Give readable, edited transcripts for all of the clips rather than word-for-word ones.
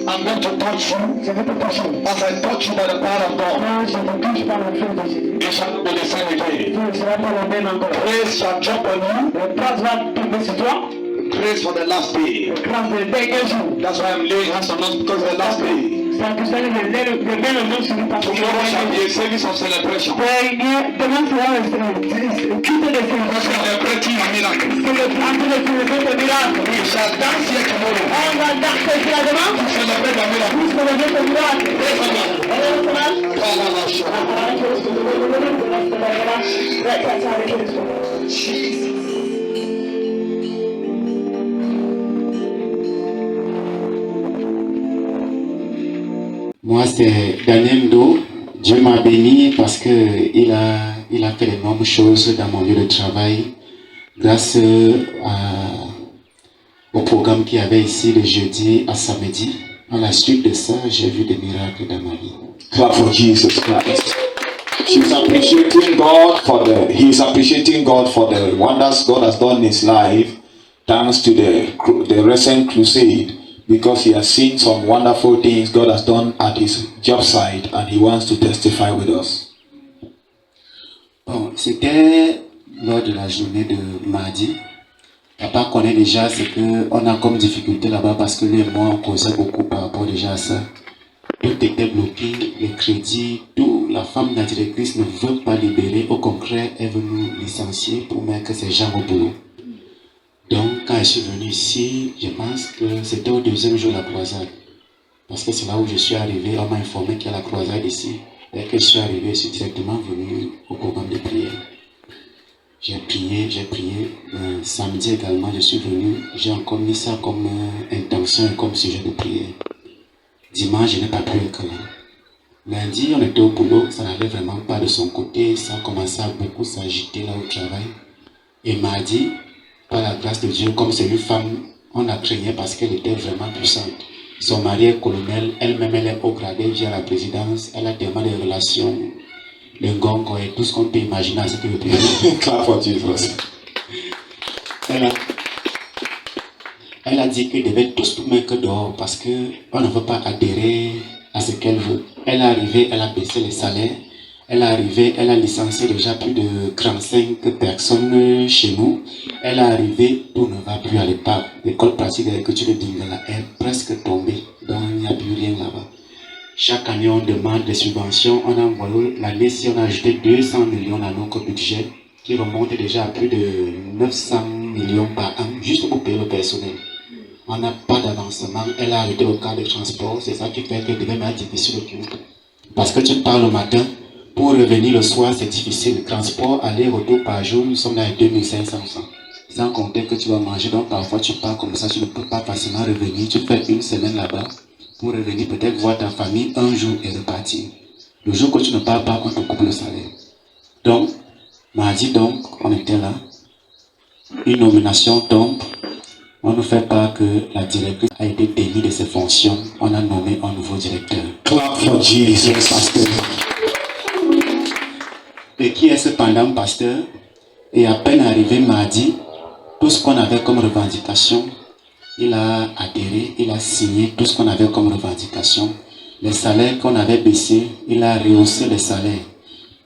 I'm going to touch you. As I touch you by the power of God, you shall not be the same again. Grace shall drop on you. Grace for the last day. That's why I'm laying hands on us, because of the last day. Tomorrow shall be a service of celebration. Celebrating a miracle. We shall dance here tomorrow to celebrate a miracle. Jesus. Moi, c'est Daniel Do. Dieu m'a béni parce qu'il a fait d'énormes choses dans mon lieu de travail grâce au programme qu'il y avait ici le jeudi à samedi. À la suite de ça, j'ai vu des miracles dans ma vie. Clap for Jesus Christ. He's appreciating God for the wonders God has done in his life, thanks to the recent crusade. Because he has seen some wonderful things God has done at his job site, and he wants to testify with us. Bon, c'était lors de la journée de mardi. Papa connaît déjà ce qu'on a comme difficulté là-bas parce que lui et moi on causait beaucoup par rapport déjà à ça. Tout était bloqué, les crédits, tout. La femme de la directrice ne veut pas libérer. Au contraire, elle veut nous licencier pour mettre ces gens au boulot. Donc, quand je suis venu ici, je pense que c'était au deuxième jour de la croisade. Parce que c'est là où je suis arrivé, on m'a informé qu'il y a la croisade ici. Dès que je suis arrivé, je suis directement venu au programme de prière. J'ai prié. Samedi également, je suis venu, j'ai encore mis ça comme intention et comme sujet de prière. Dimanche, je n'ai pas pu être là. Lundi, on était au boulot, ça n'allait vraiment pas de son côté, ça commençait à beaucoup s'agiter là au travail. Et mardi, par la grâce de Dieu, comme c'est une femme, on la craignait parce qu'elle était vraiment puissante. Son mari est colonel, elle-même elle est haut gradée via la présidence, elle a tellement de relations, le gongo et tout ce qu'on peut imaginer à cette période. Clap for Jesus. Elle a dit qu'ils devaient tous tout mettre dehors parce qu'on ne veut pas adhérer à ce qu'elle veut. Elle est arrivée, elle a baissé les salaires. Elle est arrivée, elle a licencié déjà plus de 45 personnes chez nous. Elle est arrivée, tout ne va plus à l'époque. L'école pratique d'agriculture de Dingala est presque tombée, donc il n'y a plus rien là-bas. Chaque année, on demande des subventions. On a envoyé, l'année-ci, on a ajouté 200 millions à notre budget, qui remonte déjà à plus de 900 millions par an, juste pour payer le personnel. On n'a pas d'avancement. Elle a arrêté le cas de transport. C'est ça qui fait que devait mettre difficile au culte. Parce que tu pars le matin, pour revenir le soir, c'est difficile. Le transport, aller-retour par jour, nous sommes dans les 2500 francs. Sans compter que tu vas manger. Donc parfois, tu pars comme ça, tu ne peux pas facilement revenir. Tu fais une semaine là-bas pour revenir peut-être voir ta famille un jour et repartir. Le jour que tu ne pars pas, on te coupe le salaire. Donc, mardi, donc, on était là. Une nomination tombe. On nous fait part que la directrice a été démise de ses fonctions. On a nommé un nouveau directeur. Clap for Jesus. Pasteur. Et qui est cependant pasteur. Et à peine arrivé mardi, tout ce qu'on avait comme revendication, il a adhéré, il a signé tout ce qu'on avait comme revendication. Les salaires qu'on avait baissés, il a rehaussé les salaires.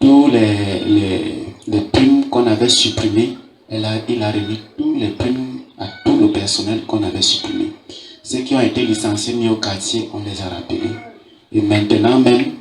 Tous les primes qu'on avait supprimées, il a remis tous les primes à tout le personnel qu'on avait supprimé. Ceux qui ont été licenciés mis au quartier, on les a rappelés. Et maintenant même,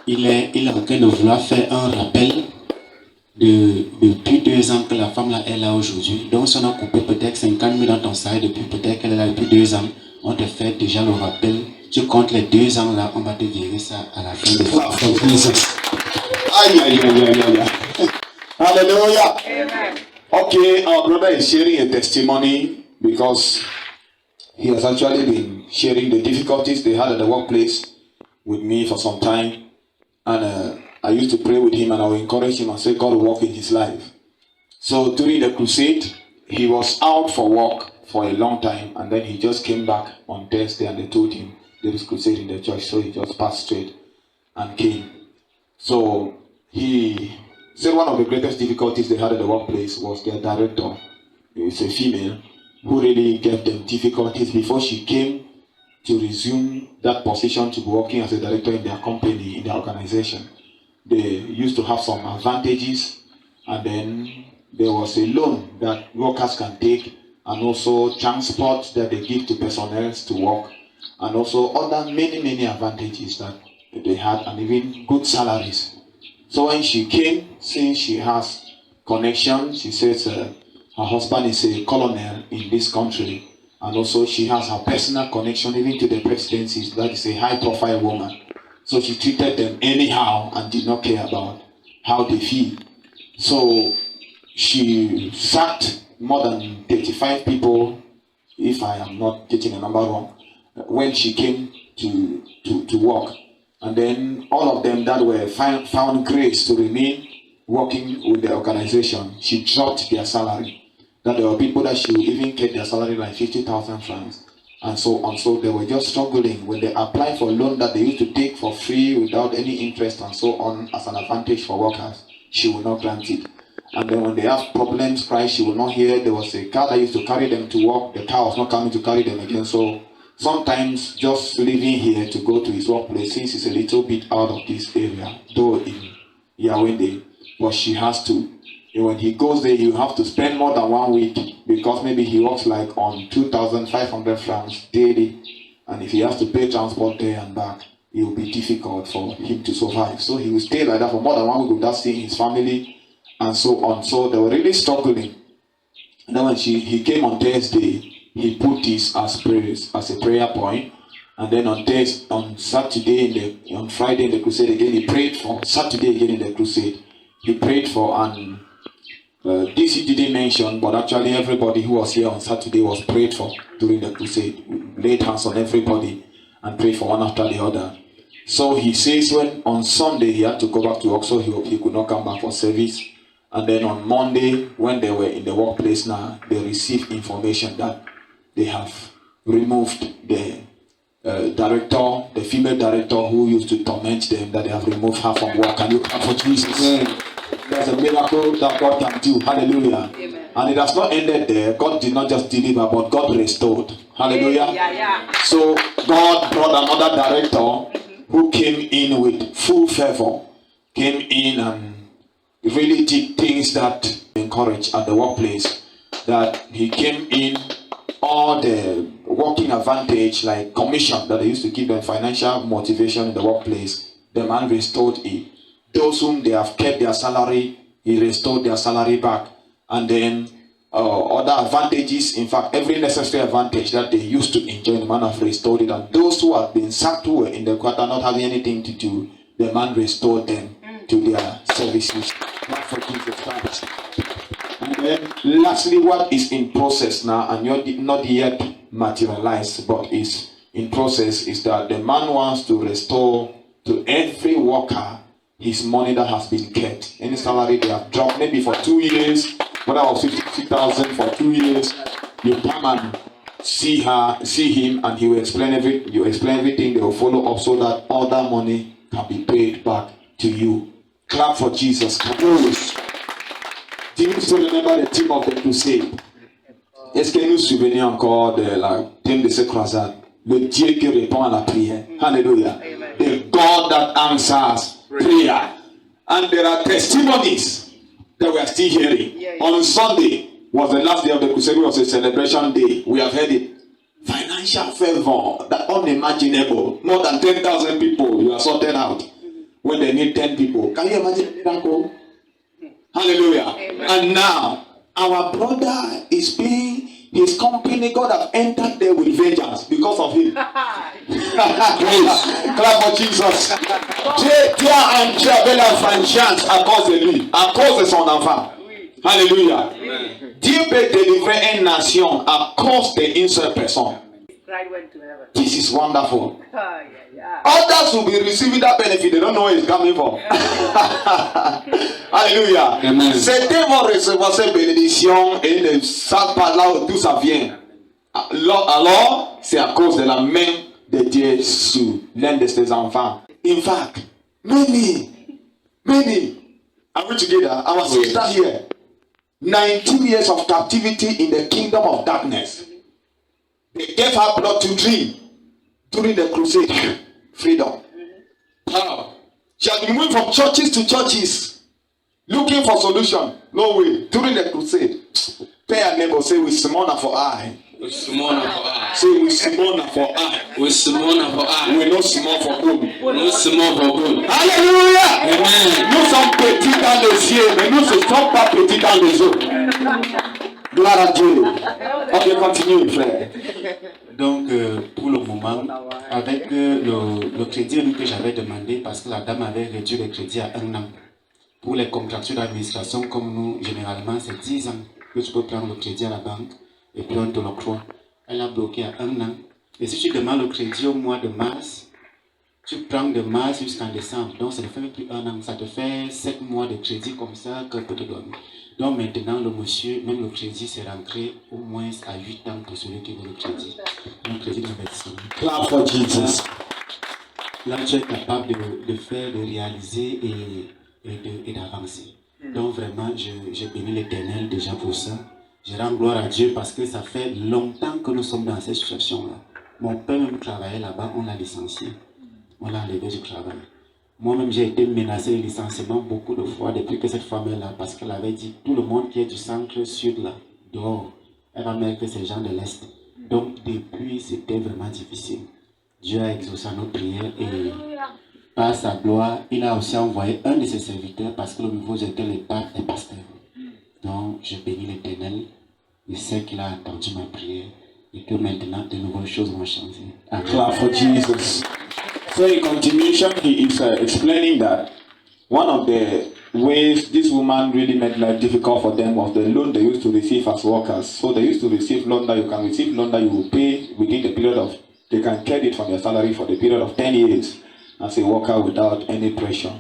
il a aucun de vouloir faire un rappel depuis 2 ans que la femme là est là aujourd'hui. Donc si on a coupé peut-être 50 000 dans ton salaire depuis peut-être qu'elle est là depuis 2 ans, on te fait déjà le rappel. Tu comptes les 2 ans là, on va te virer ça à la fin de l'année. Aïe, aïe, aïe, aïe, aïe. Hallelujah. Amen. Okay, our brother is sharing a testimony because he has actually been sharing the difficulties they had at the workplace with me for some time. And I used to pray with him and I would encourage him and say God will work in his life. So during the crusade, he was out for work for a long time and then he just came back on Thursday and they told him there is crusade in the church. So he just passed straight and came. So he said one of the greatest difficulties they had at the workplace was their director. It's a female who really gave them difficulties before she came to resume that position to be working as a director in their company, in their organization. They used to have some advantages, and then there was a loan that workers can take, and also transport that they give to personnel to work, and also other many advantages that they had, and even good salaries. So when she came, since she has connection, she says her husband is a colonel in this country, and also she has her personal connection even to the presidency. That is a high-profile woman. So she treated them anyhow and did not care about how they feel. So she sacked more than 35 people, if I am not getting the number wrong, when she came to work. And then all of them that were found grace to remain working with the organization, she dropped their salary. That there were people that she would even get their salary like 50,000 francs and so on. So they were just struggling when they applied for a loan that they used to take for free without any interest and so on as an advantage for workers. She would not grant it. And then when they have problems, cry, she would not hear. There was a car that used to carry them to work. The car was not coming to carry them again. So sometimes just leaving here to go to his workplace, since it's a little bit out of this area, though in Yaoundé, but she has to. And when he goes there, you have to spend more than 1 week, because maybe he works like on 2,500 francs daily, and if he has to pay transport there and back, it will be difficult for him to survive. So he will stay like that for more than 1 week without seeing his family and so on. So they were really struggling. And then when he came on Thursday, he put this as prayers, as a prayer point. And then on Saturday, on Friday in the crusade again, he prayed for. Saturday again in the crusade, he prayed for. And this he didn't mention, but actually everybody who was here on Saturday was prayed for during the crusade. We laid hands on everybody and prayed for one after the other. So he says when on Sunday he had to go back to work, so he could not come back for service. And then on Monday, when they were in the workplace now, they received information that they have removed the director, the female director who used to torment them, that they have removed her from work. Can you clap for Jesus? Amen. That's a miracle that God can do. Hallelujah. Amen. And it has not ended there. God did not just deliver, but God restored. Hallelujah. Yeah. So God brought another director who came in with full favor, came in and really did things that encourage at the workplace. That he came in, all the working advantage like commission that they used to give them, financial motivation in the workplace, the man restored it. Those whom they have kept their salary, he restored their salary back. And then other advantages, in fact every necessary advantage that they used to enjoy, the man have restored it. And those who have been sacked, who were in the quarter not having anything to do, the man restored them to their services. Not for Jesus Christ. And then lastly, what is in process now and not yet materialized but is in process is that the man wants to restore to every worker his money that has been kept. Any salary they have dropped, maybe for 2 years, whether it was 50,000 for 2 years, you come and see him, and he will explain everything. You explain everything. They will follow up so that all that money can be paid back to you. Clap for Jesus. Do you still remember the theme of the crusade? Est-ce que nous souvenons encore de la thème de cette croisade? Le Dieu qui répond à la prière. Hallelujah. Amen. The God that answers prayer. And there are testimonies that we are still hearing. On Sunday was the last day of the crusade. It was a celebration day. We have heard it. Financial favor, that unimaginable. More than 10,000 people you are sorted out when they need 10 people. Can you imagine the miracle? Hallelujah. Amen. And now our brother is being, his company, God have entered there with vengeance because of him. Clap for Jesus. Dieu a entré la vengeance à cause de lui, à cause de son enfant. Alléluia. Dieu peut délivrer une nation à cause d'une seule personne. This is wonderful. Others will be receiving that benefit. They don't know where it's coming from. Alléluia. Certains vont recevoir cette bénédiction et ils ne savent pas là d'où ça vient. Alors, c'est à cause de la main de Dieu sur l'un de ses enfants. In fact, many we together? Our sister here. 19 years of captivity in the kingdom of darkness. They gave her blood to drink during the crusade. Freedom. Power. She has been moving from churches to churches, looking for solution. No way. During the crusade. Pay a neighbor, say with Simona for I. With Simona for I. Say with Simona for I. With Simona for I. We know small for good. No small for good. Alléluia. Amen. Nous sommes petits dans les cieux, mais nous ne sommes pas petits dans les eaux. Gloire à Dieu. Ok, continue, frère. Donc, pour le moment, avec le crédit que j'avais demandé, parce que la dame avait réduit le crédit à 1 an. Pour les contractions d'administration, comme nous, généralement, c'est 10 ans que tu peux prendre le crédit à la banque et puis on te l'octroie. Elle a bloqué à 1 an. Et si tu demandes le crédit au mois de mars, tu prends de mars jusqu'en décembre. Donc, ça ne fait plus 1 an. Ça te fait 7 mois de crédit comme ça que peut te donner. Donc, maintenant, le monsieur, même le crédit, c'est rentré au moins à 8 ans pour celui qui veut le crédit. Le crédit d'investissement. Clap for Jesus. Là, tu es capable de faire, de réaliser et d'avancer. Donc, vraiment, je bénis l'Éternel déjà pour ça. Je rends gloire à Dieu parce que ça fait longtemps que nous sommes dans cette situation-là. Mon père même travaillait là-bas, on l'a licencié. On l'a enlevé du travail. Moi-même, j'ai été menacé de licenciement beaucoup de fois depuis que cette femme est là, parce qu'elle avait dit tout le monde qui est du centre-sud là, dehors, elle va mettre ces gens de l'Est. Donc, depuis, c'était vraiment difficile. Dieu a exaucé nos prières et par sa gloire, il a aussi envoyé un de ses serviteurs parce que le nouveau j'étais le pape et pasteur. Donc, je bénis l'Éternel. Je sais qu'il a entendu ma prière et que maintenant, de nouvelles choses vont changer. Amen. Clap for Jesus. So in continuation, he is explaining that one of the ways this woman really made life difficult for them was the loan they used to receive as workers. So they used to receive loan that you can receive loan that you will pay within the period of, they can credit from your salary for the period of 10 years as a worker without any pressure.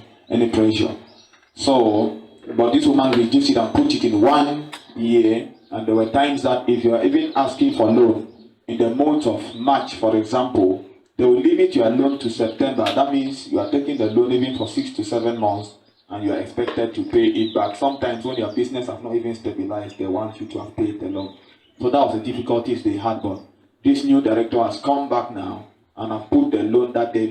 So, but this woman reduced it and put it in 1 year. And there were times that if you are even asking for loan in the month of March, for example, they will limit your loan to September. That means you are taking the loan even for 6 to 7 months and you are expected to pay it back. Sometimes when your business has not even stabilized, they want you to have paid the loan. So that was the difficulties they had. But this new director has come back now and have put the loan that the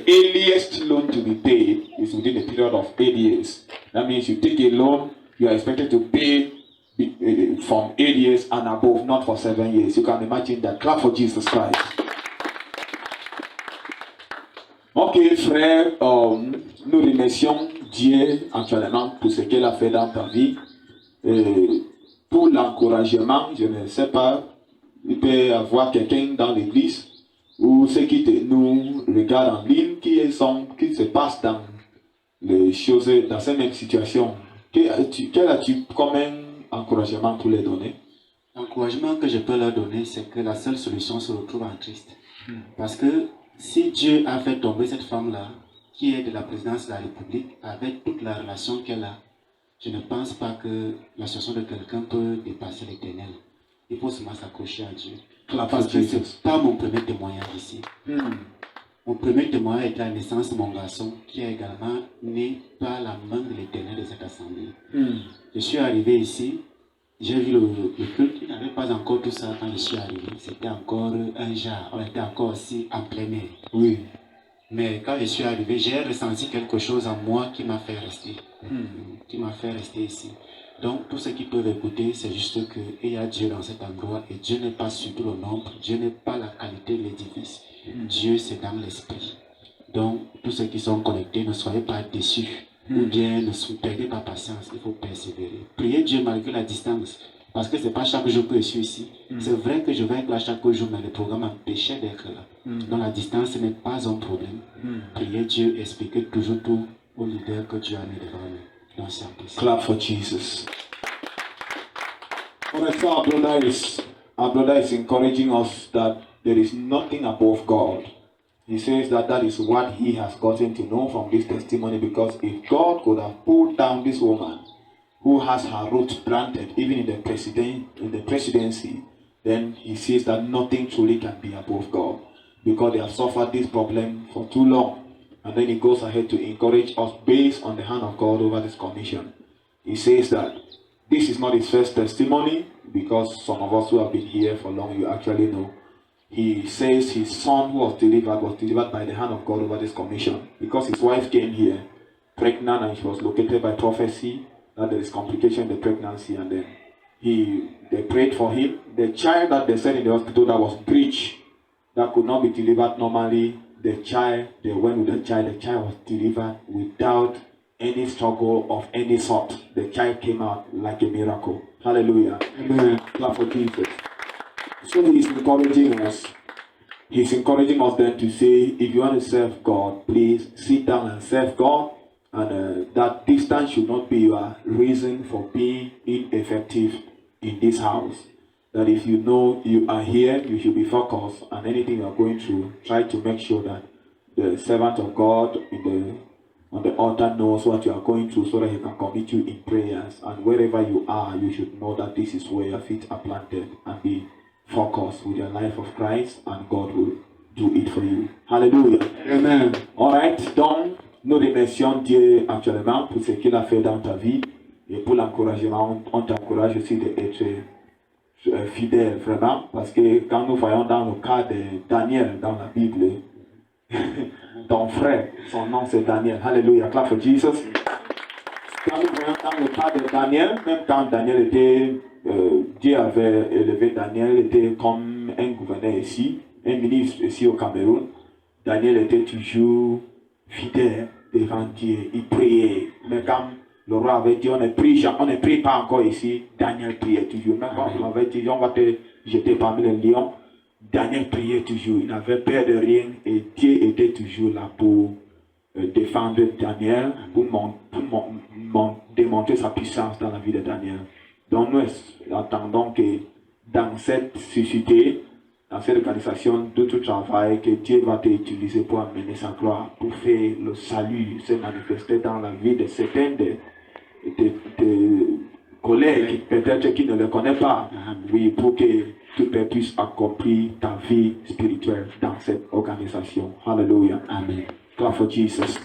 earliest loan to be paid is within a period of 8 years. That means you take a loan, you are expected to pay from 8 years and above, not for 7 years. You can imagine that. Clap for Jesus Christ. Ok, frère, nous remercions Dieu actuellement pour ce qu'il a fait dans ta vie. Pour l'encouragement, je ne sais pas, il peut y avoir quelqu'un dans l'église ou ceux qui nous regardent en ligne qui se passent dans les choses, dans cette même situation. Quel as-tu comme un encouragement pour les donner? L'encouragement que je peux leur donner, c'est que la seule solution se retrouve en Christ. Parce que si Dieu a fait tomber cette femme-là, qui est de la présidence de la République, avec toute la relation qu'elle a, je ne pense pas que la situation de quelqu'un peut dépasser l'Éternel. Il faut seulement s'accrocher à Dieu. Parce que ce n'est pas mon premier témoignage ici. Mon premier témoignage est la naissance de mon garçon, qui est également né par la main de l'Éternel de cette assemblée. Je suis arrivé ici, j'ai vu le culte, il n'avait pas encore tout ça quand je suis arrivé. C'était encore un genre, on était encore aussi en plein air. Oui. Mais quand je suis arrivé, j'ai ressenti quelque chose en moi qui m'a fait rester. Qui m'a fait rester ici. Donc, tous ceux qui peuvent écouter, c'est juste qu'il y a Dieu dans cet endroit et Dieu n'est pas surtout le nombre, Dieu n'est pas la qualité de l'édifice. Dieu, c'est dans l'esprit. Donc, tous ceux qui sont connectés, ne soyez pas déçus. Ou bien ne perdez pas patience, il faut persévérer. Priez Dieu malgré la distance. Parce que ce n'est pas chaque jour que je suis ici. C'est vrai que je vais être là chaque jour, mais le programme m'empêchait d'être là. Donc la distance n'est pas un problème. Priez Dieu, expliquez toujours tout au leader que Dieu a mis devant nous. Donc c'est impossible. Clap for Jesus. Alright, so our brother is encouraging us that there is nothing above God. He says that is what he has gotten to know from this testimony, because if God could have pulled down this woman who has her roots planted even in the presidency, then he says that nothing truly can be above God, because they have suffered this problem for too long. And then he goes ahead to encourage us based on the hand of God over this commission. He says that this is not his first testimony, because some of us who have been here for long, you actually know. He says his son who was delivered by the hand of God over this commission, because his wife came here pregnant and she was located by prophecy that there is complication in the pregnancy, and then they prayed for him. The child that they said in the hospital that was breech, that could not be delivered normally, they went with the child was delivered without any struggle of any sort. The child came out like a miracle. Hallelujah. Amen. Clap for Jesus. So he's encouraging us. He's encouraging us then to say, if you want to serve God, please sit down and serve God. And that distance should not be your reason for being ineffective in this house. That if you know you are here, you should be focused, and anything you are going through, try to make sure that the servant of God on the altar knows what you are going through, so that he can commit you in prayers. And wherever you are, you should know that this is where your feet are planted, and be focused with your life of Christ, and God will do it for you. Hallelujah. Amen. Alright, donc nous remercions Dieu actuellement pour ce qu'il a fait dans ta vie, et pour l'encouragement. On t'encourage aussi d'être fidèle, vraiment, parce que quand nous voyons dans le cas de Daniel dans la Bible, ton frère, son nom c'est Daniel. Hallelujah, clap for Jesus. Quand nous voyons dans le cas de Daniel, même quand Daniel était, Dieu avait élevé Daniel, était comme un gouverneur ici, un ministre ici au Cameroun. Daniel était toujours fidèle devant Dieu, il priait. Mais quand le roi avait dit, on ne prie pas encore ici, Daniel priait toujours. Même quand on avait dit, on va te jeter parmi les lions, Daniel priait toujours. Il n'avait peur de rien, et Dieu était toujours là pour défendre Daniel, pour démontrer sa puissance dans la vie de Daniel. Donc nous attendons que dans cette société, dans cette organisation de tout travail, que Dieu va t'utiliser pour amener sa gloire, pour faire le salut se manifester dans la vie de certains de collègues, peut-être qui ne le connaissent pas. Oui, pour que tu puisses accomplir ta vie spirituelle dans cette organisation. Hallelujah. Amen. Clap for Jesus.